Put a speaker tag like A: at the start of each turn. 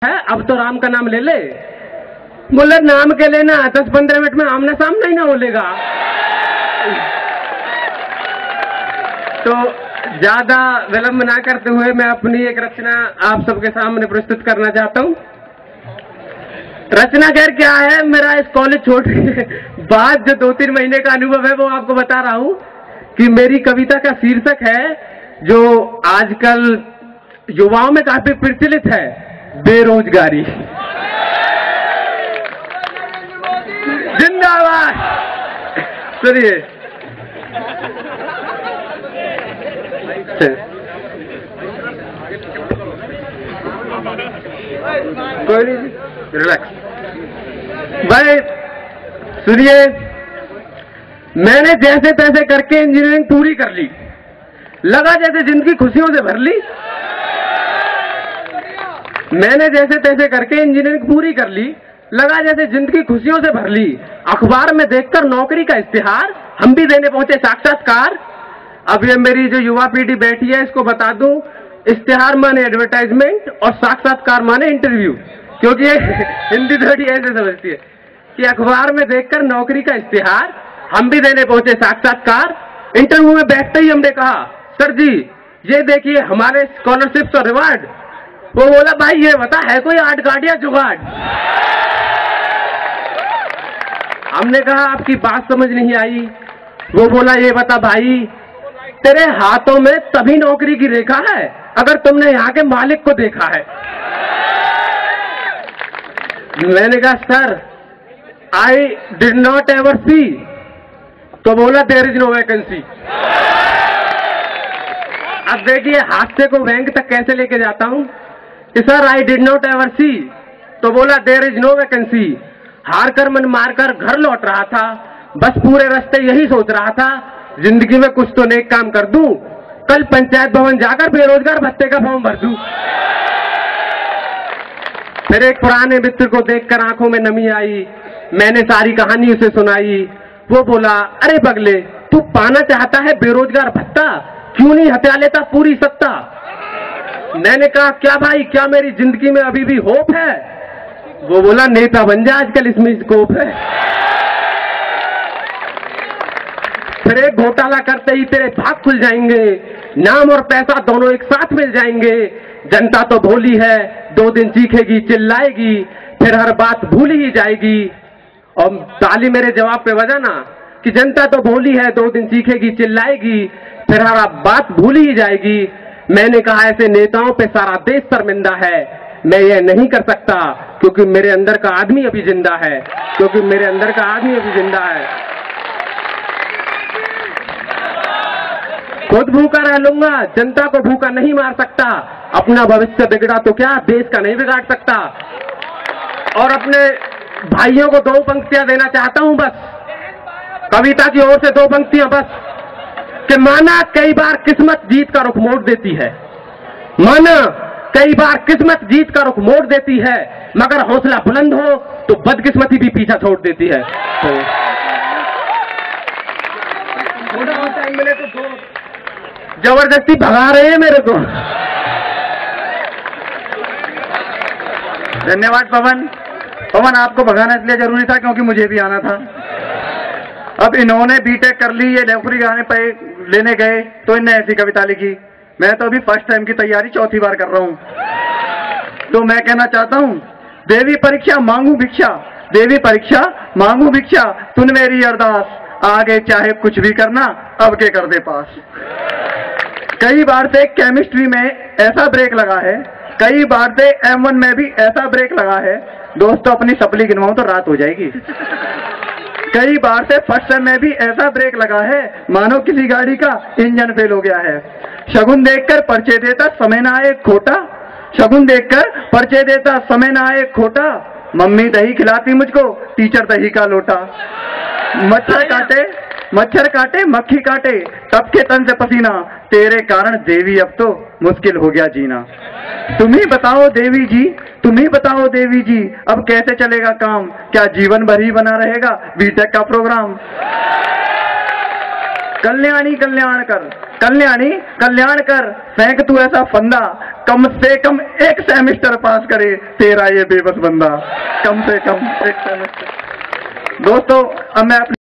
A: है, अब तो राम का नाम ले ले। बोले नाम के लेना 10-15 मिनट में आमने सामने ही ना बोलेगा। तो ज्यादा विलंब ना करते हुए मैं अपनी एक रचना आप सबके सामने प्रस्तुत करना चाहता हूँ। रचना खैर क्या है, मेरा इस कॉलेज छोड़ने के बाद जो 2-3 महीने का अनुभव है वो आपको बता रहा हूँ कि मेरी कविता का शीर्षक है जो आजकल युवाओं में काफी प्रचलित है, बेरोजगारी। जिंदाबाद। सुनिए, कोई नहीं, रिलैक्स भाई। सुनिए, मैंने जैसे तैसे करके इंजीनियरिंग पूरी कर ली, लगा जैसे जिंदगी खुशियों से भर ली। मैंने जैसे तैसे करके इंजीनियरिंग पूरी कर ली, लगा जैसे जिंदगी खुशियों से भर ली। अखबार में देखकर नौकरी का इश्तिहार, हम भी देने पहुंचे साक्षात्कार। अब ये मेरी जो युवा पीढ़ी बैठी है इसको बता दूं, इश्तिहार माने एडवर्टाइजमेंट और साक्षात्कार माने इंटरव्यू, क्योंकि ये हिंदी थोड़ी ऐसे समझती है कि अखबार में देखकर नौकरी का इश्तिहार, हम भी देने पहुंचे साक्षात्कार। इंटरव्यू में बैठते ही हमने कहा, सर जी ये देखिए हमारे स्कॉलरशिप और रिवार्ड। वो बोला, भाई ये बता है कोई आर्ट कार्ड या जुगाड़? हमने कहा आपकी बात समझ नहीं आई। वो बोला, ये बता भाई तेरे हाथों में तभी नौकरी की रेखा है अगर तुमने यहाँ के मालिक को देखा है। मैंने कहा sir I did not ever see. तो बोला, देयर इज नो वैकेंसी। अब देखिए हादसे को बैंक तक कैसे लेके जाता हूं कि sir I did not ever see. तो बोला, देयर इज नो वैकेंसी। हार कर मन मारकर घर लौट रहा था, बस पूरे रास्ते यही सोच रहा था जिंदगी में कुछ तो नेक काम कर दूं, कल पंचायत भवन जाकर बेरोजगार भत्ते का फॉर्म भर दूं। फिर एक पुराने मित्र को देखकर आंखों में नमी आई, मैंने सारी कहानी उसे सुनाई। वो बोला, अरे पगले तू पाना चाहता है बेरोजगार भत्ता, क्यों नहीं हत्या लेता पूरी सत्ता? मैंने कहा, क्या भाई क्या मेरी जिंदगी में अभी भी होप है? वो बोला, नेता बन जा आजकल इसमें स्कोप है। फिर एक घोटाला करते ही तेरे भाग खुल जाएंगे, नाम और पैसा दोनों एक साथ मिल जाएंगे। जनता तो भोली है, 2 दिन चीखेगी चिल्लाएगी, फिर हर बात भूल ही जाएगी। और ताली मेरे जवाब पे बजाना कि जनता तो भोली है, 2 दिन चीखेगी चिल्लाएगी, फिर हर बात भूल ही जाएगी। मैंने कहा, ऐसे नेताओं पे सारा देश शर्मिंदा है। मैं ये नहीं कर सकता क्योंकि मेरे अंदर का आदमी अभी जिंदा है, क्योंकि मेरे अंदर का आदमी अभी जिंदा है। खुद भूखा रह लूंगा, जनता को भूखा नहीं मार सकता। अपना भविष्य बिगड़ा तो क्या देश का नहीं बिगाड़ सकता। और अपने भाइयों को 2 पंक्तियां देना चाहता हूं बस, कविता की ओर से 2 पंक्तियां बस, कि माना कई बार किस्मत जीत का रुख मोड़ देती है, माना कई बार किस्मत जीत का रुख मोड़ देती है, मगर हौसला बुलंद हो तो बदकिस्मती भी पीछा छोड़ देती है। थोड़ा बहुत टाइम मिले तो जबरदस्ती भगा रहे हैं मेरे को।
B: धन्यवाद पवन। पवन आपको भगाना इसलिए जरूरी था क्योंकि मुझे भी आना था। अब इन्होंने बीटेक कर ली, ये नौकरी गाने पे लेने गए तो इन्हें ऐसी कविता लिखी। मैं तो अभी फर्स्ट टाइम की तैयारी 4थी बार कर रहा हूं। तो मैं कहना चाहता हूं, देवी परीक्षा मांगू भिक्षा, देवी परीक्षा मांगू भिक्षा, सुन मेरी अरदास, आगे चाहे कुछ भी करना अब के कर दे पास। कई बार से केमिस्ट्री में ऐसा ब्रेक लगा है, कई बार से M1 में भी ऐसा ब्रेक लगा है, दोस्तों अपनी सप्ली गिनवाऊं तो रात हो जाएगी। कई बार से फर्स्ट सेम में भी ऐसा ब्रेक लगा है मानो किसी गाड़ी का इंजन फेल हो गया है। शगुन देखकर पर्चे देता समय ना आए खोटा, शगुन देखकर पर्चे देता समय ना आए खोटा, मम्मी दही खिलाती मुझको टीचर दही का लोटा। मच्छर काटे मक्खी काटे तब के तन से पसीना, तेरे कारण देवी अब तो मुश्किल हो गया जीना। तुम ही बताओ देवी जी, तुम ही बताओ देवी जी, अब कैसे चलेगा काम, क्या जीवन भर ही बना रहेगा बीटेक का प्रोग्राम? कल्याणी कल्याण कर, कल्याणी कल्याण कर, फेंक तू ऐसा फंदा, कम से कम एक सेमेस्टर पास करे तेरा ये बेबस बंदा, कम से कम एक सेमेस्टर। दोस्तों अब मैं